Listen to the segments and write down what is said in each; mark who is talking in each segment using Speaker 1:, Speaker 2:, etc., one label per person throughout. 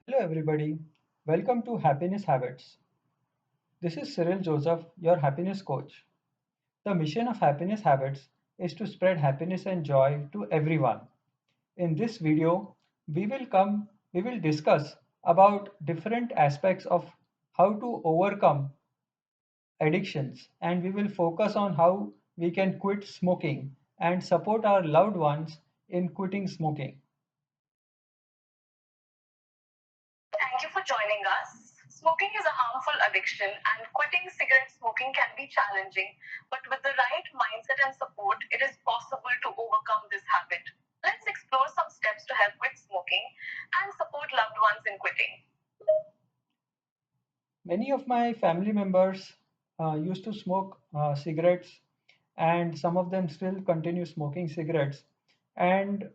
Speaker 1: Hello, everybody. Welcome to Happiness Habits. This is Cyril Joseph, your happiness coach. The mission of Happiness Habits is to spread happiness and joy to everyone. In this video, we will discuss about different aspects of how to overcome addictions, and we will focus on how we can quit smoking and support our loved ones in quitting smoking.
Speaker 2: Thank you for joining us. Smoking is a harmful addiction, and quitting cigarette smoking can be challenging. But with the right mindset and support, it is possible to overcome this habit. Let's explore some steps to help quit smoking and support loved ones in quitting.
Speaker 1: Many of my family members used to smoke cigarettes, and some of them still continue smoking cigarettes. And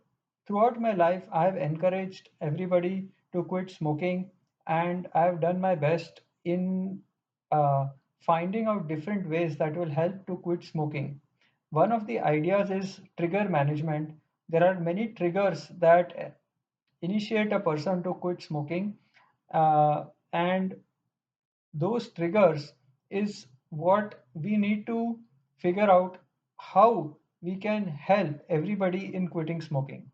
Speaker 1: throughout my life, I have encouraged everybody to quit smoking, and I have done my best in uh, finding out different ways that will help to quit smoking. One of the ideas is trigger management. There are many triggers that initiate a person to quit smoking, and those triggers is what we need to figure out how we can help everybody in quitting smoking.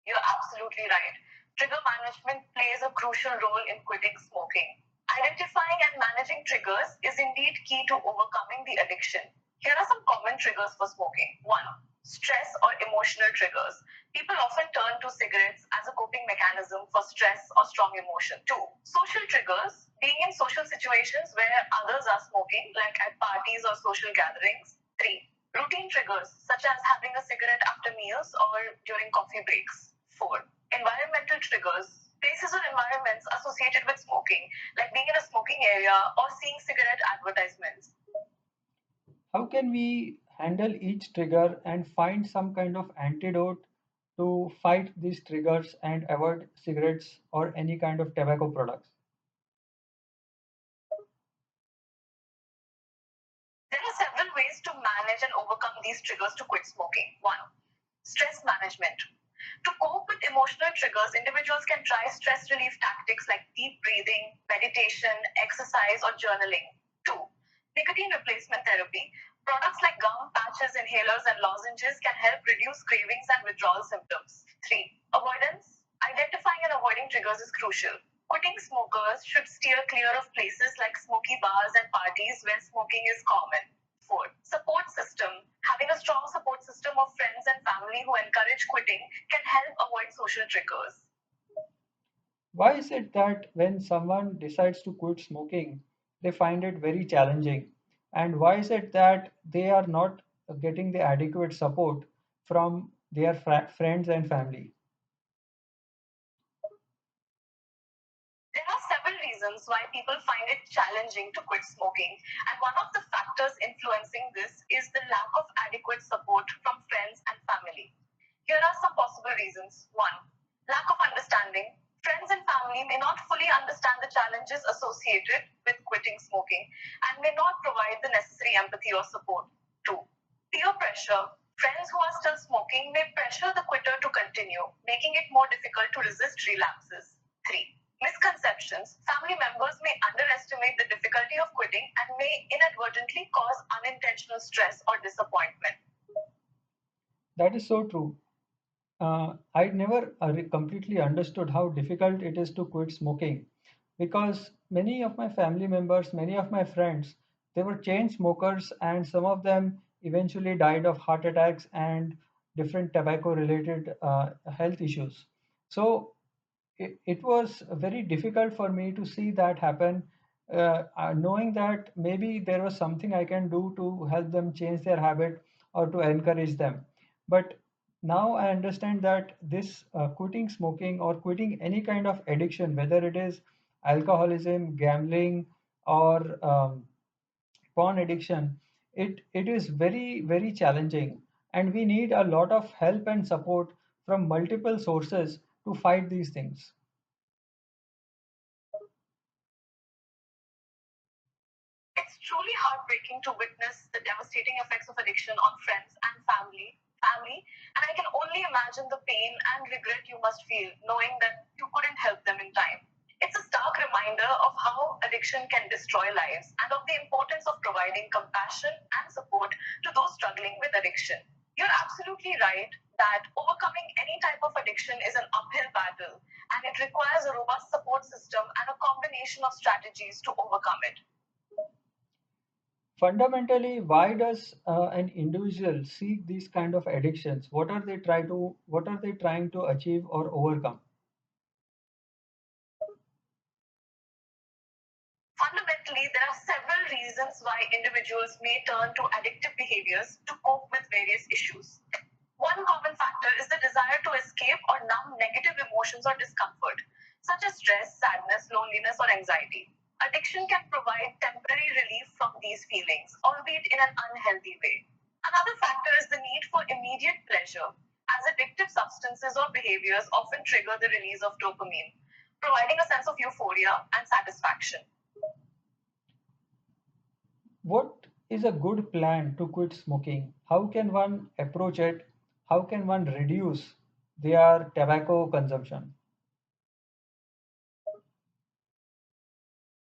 Speaker 2: You're absolutely right. Trigger management plays a crucial role in quitting smoking. Identifying and managing triggers is indeed key to overcoming the addiction. Here are some common triggers for smoking. 1. Stress or emotional triggers. People often turn to cigarettes as a coping mechanism for stress or strong emotion. 2. Social triggers. Being in social situations where others are smoking, like at parties or social gatherings. 3. Routine triggers, such as having a cigarette after meals or during coffee breaks. 4. Environmental triggers, places or environments associated with smoking, like being in a smoking area or seeing cigarette advertisements.
Speaker 1: How can we handle each trigger and find some kind of antidote to fight these triggers and avoid cigarettes or any kind of tobacco products?
Speaker 2: There are several ways to manage and overcome these triggers to quit smoking. 1. Stress management. To cope with emotional triggers, individuals can try stress relief tactics like deep breathing, meditation, exercise, or journaling. 2. Nicotine replacement therapy. Products like gum, patches, inhalers, and lozenges can help reduce cravings and withdrawal symptoms. 3. Avoidance. Identifying and avoiding triggers is crucial. Quitting smokers should steer clear of places like smoky bars and parties where smoking is common. 4. Support system. Having a strong support system of friends and family who encourage quitting can help avoid social triggers.
Speaker 1: Why is it that when someone decides to quit smoking, they find it very challenging? And why is it that they are not getting the adequate support from their friends and family?
Speaker 2: There are several reasons why people find it challenging to quit smoking, and one of the factors influencing this is the lack of adequate support from friends and family. Here are some possible reasons. 1. Lack of understanding. Friends and family may not fully understand the challenges associated with quitting smoking and may not provide the necessary empathy or support. 2. Peer pressure. Friends who are still smoking may pressure the quitter to continue, making it more difficult to resist relapses. 3. Misconceptions. Family members may underestimate the difficulty of quitting and may inadvertently cause unintentional stress or disappointment.
Speaker 1: That is so true. I never completely understood how difficult it is to quit smoking because many of my family members, many of my friends, they were chain smokers, and some of them eventually died of heart attacks and different tobacco related health issues. So it was very difficult for me to see that happen, knowing that maybe there was something I can do to help them change their habit or to encourage them. But now I understand that this quitting smoking or quitting any kind of addiction, whether it is alcoholism, gambling, or porn addiction, it is very challenging, and we need a lot of help and support from multiple sources to fight these things.
Speaker 2: It's truly heartbreaking to witness the devastating effects of addiction on friends and family, and I can only imagine the pain and regret you must feel knowing that you couldn't help them in time. It's a stark reminder of how addiction can destroy lives and of the importance of providing compassion and support to those struggling with addiction. You're absolutely right that overcoming any type of addiction is an uphill battle and it requires a robust support system and a combination of strategies to overcome it.
Speaker 1: Fundamentally, why does an individual seek these kind of addictions? What are they trying to achieve or overcome?
Speaker 2: Fundamentally, there are several reasons why individuals may turn to addictive behaviors to cope with various issues. One common factor is the desire to escape or numb negative emotions or discomfort, such as stress, sadness, loneliness, or anxiety. Addiction can provide temporary relief from these feelings, albeit in an unhealthy way. Another factor is the need for immediate pleasure, as addictive substances or behaviors often trigger the release of dopamine, providing a sense of euphoria and satisfaction.
Speaker 1: What is a good plan to quit smoking? How can one approach it? How can one reduce their tobacco consumption?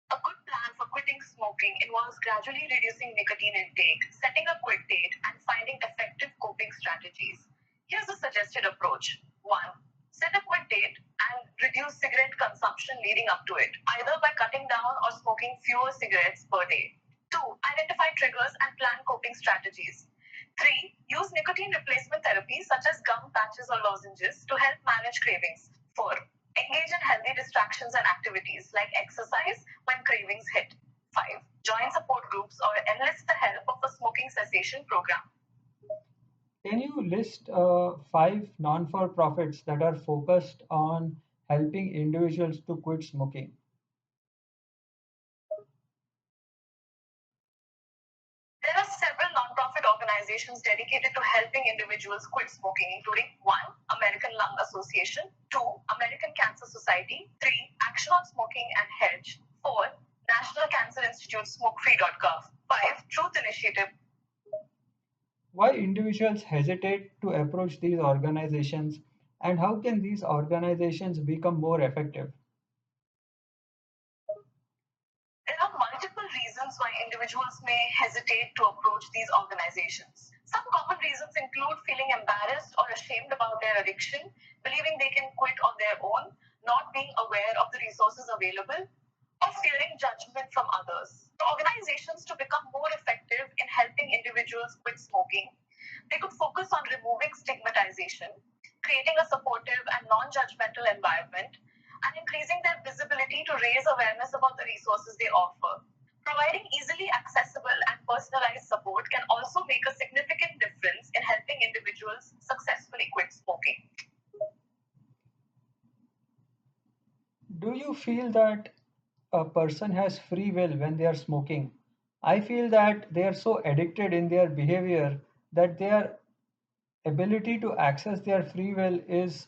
Speaker 2: A good plan for quitting smoking involves gradually reducing nicotine intake, setting a quit date, and finding effective coping strategies. Here's a suggested approach. 1. Set a quit date and reduce cigarette consumption leading up to it, either by cutting down or smoking fewer cigarettes per day. 2. Identify triggers and plan coping strategies. 3. Use nicotine replacement therapy such as gum patches or lozenges to help manage cravings. 4. Engage in healthy distractions and activities like exercise when cravings hit. 5. Join support groups or enlist the help of a smoking cessation program.
Speaker 1: Can you list five non-for-profits that are focused on helping individuals to quit smoking?
Speaker 2: There are several nonprofit organizations dedicated to helping individuals quit smoking, including 1. American Lung Association, 2. American Cancer Society, 3. Action on Smoking and Hedge, 4. National Cancer Institute smokefree.gov, 5. Truth Initiative.
Speaker 1: Why individuals hesitate to approach these organizations, and how can these organizations become more effective?
Speaker 2: There are multiple reasons why individuals may hesitate to approach these organizations. Some common reasons include feeling embarrassed or ashamed about their addiction, believing they can quit on their own, not being aware of the resources available, or fearing judgment from others. For organizations to become more effective in helping individuals quit smoking, they could focus on removing stigmatization, creating a supportive and non judgmental environment, and increasing their visibility to raise awareness about the resources they offer. Providing easily accessible and personalized support can also make a significant difference in helping individuals successfully quit smoking.
Speaker 1: Do you feel that a person has free will when they are smoking? I feel that they are so addicted in their behavior that their ability to access their free will is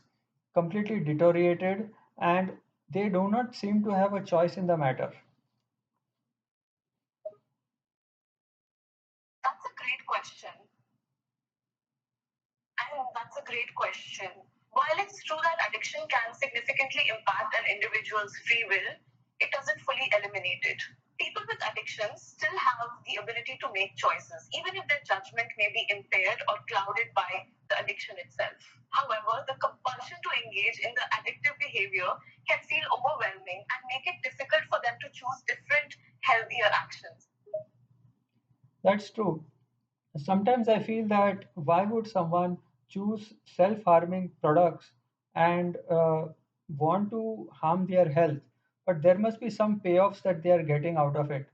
Speaker 1: completely deteriorated and they do not seem to have a choice in the matter.
Speaker 2: That's a great question. And that's a great question. While it's true that addiction can significantly impact an individual's free will, it doesn't fully eliminate it. People with addictions still have the ability to make choices, even if their judgment may be impaired or clouded by the addiction itself. However, the compulsion to engage in the addictive behavior can feel overwhelming and make it difficult for them to choose different, healthier actions.
Speaker 1: That's true. Sometimes I feel that why would someone choose self harming products and want to harm their health? But there must be some payoffs that they are getting out of it.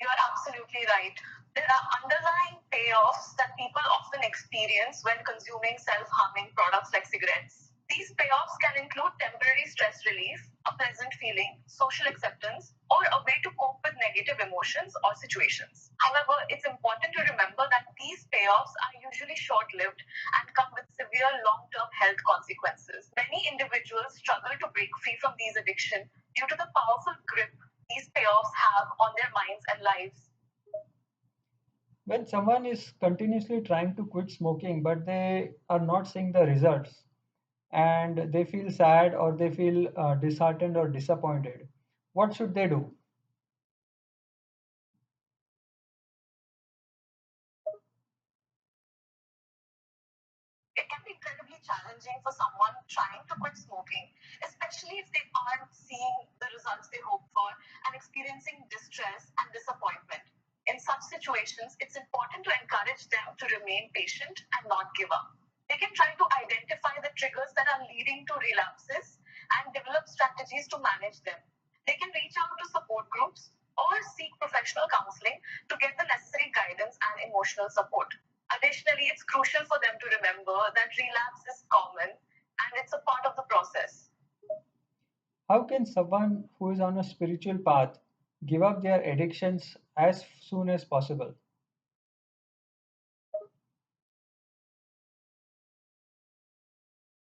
Speaker 2: You are absolutely right. There are underlying payoffs that people often experience when consuming self harming products like cigarettes. These payoffs can include temporary stress relief, a pleasant feeling, social acceptance, or a way to cope with negative emotions or situations. However, it's important to remember that these payoffs are usually short lived and come with severe long term health consequences. Many individuals struggle to break free from these addictions due to the powerful grip these payoffs have on their minds and lives.
Speaker 1: When someone is continuously trying to quit smoking but they are not seeing the results and they feel sad or they feel disheartened or disappointed, what should they do?
Speaker 2: It can be incredibly challenging for someone trying to quit smoking, especially if they aren't seeing the results they hope for and experiencing distress and disappointment. In such situations, it's important to encourage them to remain patient and not give up. They can try to identify the triggers that are leading to relapses and develop strategies to manage them. They can reach out to support groups or seek professional counseling to get the necessary guidance and emotional support. Additionally, it's crucial for them to remember that relapse is common and it's a part of the process.
Speaker 1: How can someone who is on a spiritual path give up their addictions as soon as possible?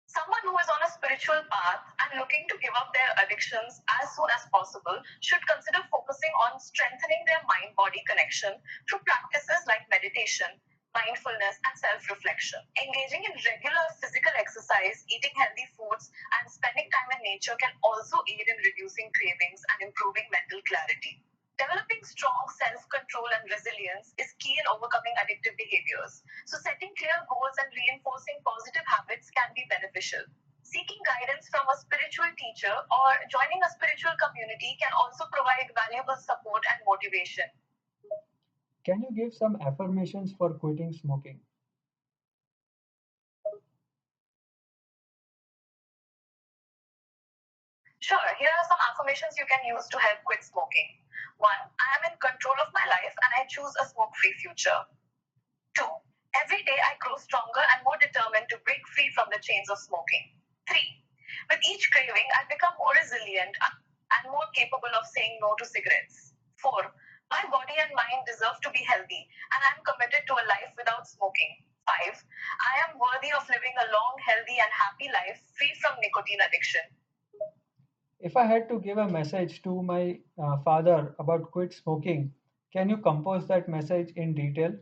Speaker 2: Someone who is on a spiritual path and looking to give up their addictions as soon as possible should consider focusing on strengthening their mind body connection through practices like meditation, mindfulness, and self reflection. Engaging in regular physical exercise, eating healthy foods, and spending time in nature can also aid in reducing cravings and improving mental clarity. Developing strong self control and resilience is key in overcoming addictive behaviors. So, setting clear goals and reinforcing positive habits can be beneficial. Seeking guidance from a spiritual teacher or joining a spiritual community can also provide valuable support and motivation.
Speaker 1: Can you give some affirmations for quitting smoking?
Speaker 2: Sure, here are some affirmations you can use to help quit smoking. 1. I am in control of my life and I choose a smoke free future. 2. Every day I grow stronger and more determined to break free from the chains of smoking. 3. With each craving, I become more resilient and more capable of saying no to cigarettes. 4. My body and mind deserve to be healthy, and I am committed to a life without smoking. 5. I am worthy of living a long, healthy, and happy life free from nicotine addiction.
Speaker 1: If I had to give a message to my father about quit smoking, can you compose that message in detail?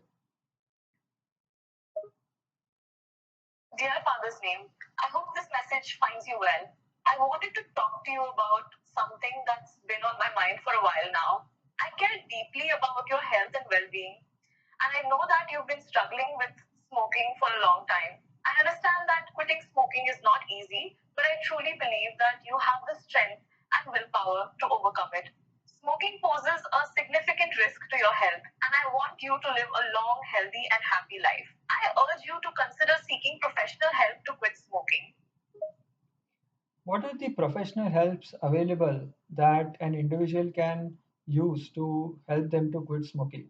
Speaker 2: Dear Father's name, I hope this message finds you well. I wanted to talk to you about something that's been on my mind for a while now. I care deeply about your health and well being, and I know that you've been struggling with smoking for a long time. I understand that quitting smoking is not easy, but I truly believe that you have the strength and willpower to overcome it. Smoking poses a significant risk to your health, and I want you to live a long, healthy, and happy life. I urge you to consider seeking professional help to quit smoking.
Speaker 1: What are the professional helps available that an individual can use to help them to quit smoking?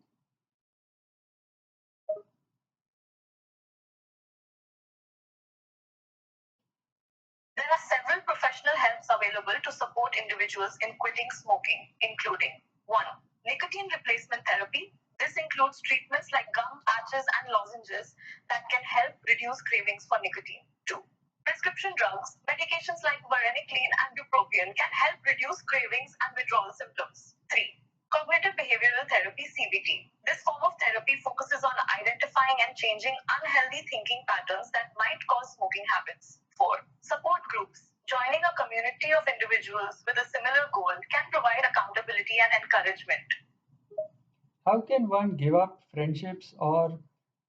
Speaker 2: There are several professional helps available to support individuals in quitting smoking, including 1. Nicotine replacement therapy. This includes treatments like gum, patches, and lozenges that can help reduce cravings for nicotine. 2. Prescription drugs. Medications like varenicline and bupropion can help reduce cravings and withdrawal symptoms. 3. Cognitive behavioral therapy CBT. This form of therapy focuses on identifying and changing unhealthy thinking patterns that might cause smoking habits. 4. Support groups. Joining a community of individuals with a similar goal can provide accountability and encouragement.
Speaker 1: How can one give up friendships or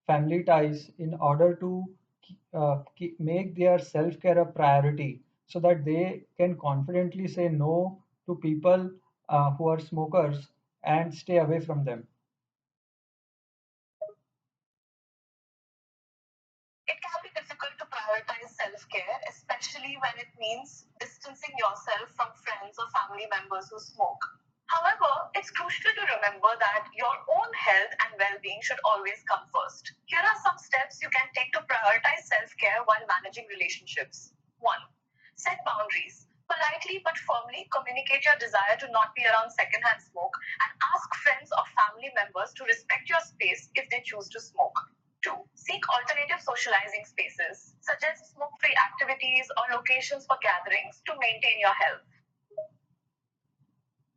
Speaker 1: family ties in order to make their self care a priority so that they can confidently say no to people who are smokers and stay away from them?
Speaker 2: It can be difficult to prioritize self care, especially when it means distancing yourself from friends or family members who smoke. However, it's crucial to remember that your own health and well being should always come first. Here are some steps you can take to prioritize self care while managing relationships. 1. Set boundaries. Politely but firmly communicate your desire to not be around secondhand smoke and ask friends or family members to respect your space if they choose to smoke. 2. Seek alternative socializing spaces. Suggest smoke free activities or locations for gatherings to maintain your health.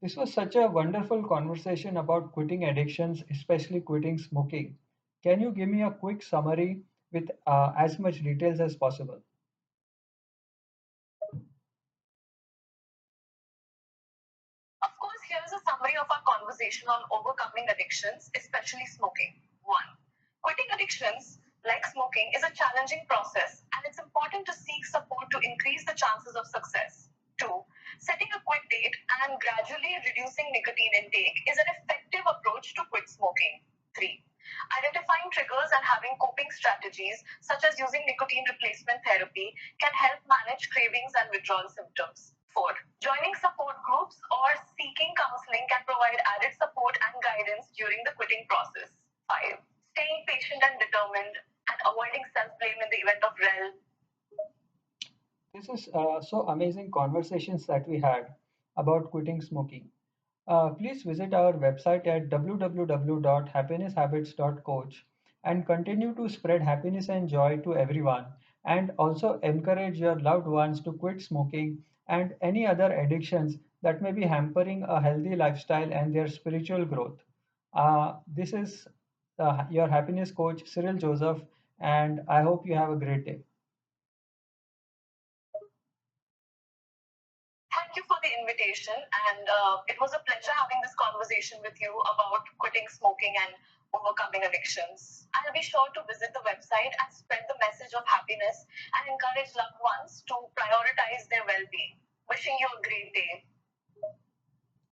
Speaker 1: This was such a wonderful conversation about quitting addictions, especially quitting smoking. Can you give me a quick summary with as much details as possible?
Speaker 2: Of course, here's a summary of our conversation on overcoming addictions, especially smoking. 1. Quitting addictions, like smoking, is a challenging process, and it's important to seek support to increase the chances of success. 2. Setting a quit date and gradually reducing nicotine intake is an effective approach to quit smoking. 3. Identifying triggers and having coping strategies, such as using nicotine replacement therapy, can help manage cravings and withdrawal symptoms. 4. Joining support groups or seeking counseling can provide added support and guidance during the quitting process. 5. Staying patient and determined and avoiding self blame in the event of rel.
Speaker 1: This is so amazing conversations that we had about quitting smoking. Please visit our website at www.happinesshabits.coach and continue to spread happiness and joy to everyone, and also encourage your loved ones to quit smoking and any other addictions that may be hampering a healthy lifestyle and their spiritual growth. This is your happiness coach, Cyril Joseph, and I hope you have a great day.
Speaker 2: Thank you for the invitation, and it was a pleasure having this conversation with you about quitting smoking and overcoming addictions. I'll be sure to visit the website and spread the message of happiness and encourage loved ones to prioritize their well being. Wishing you a great day.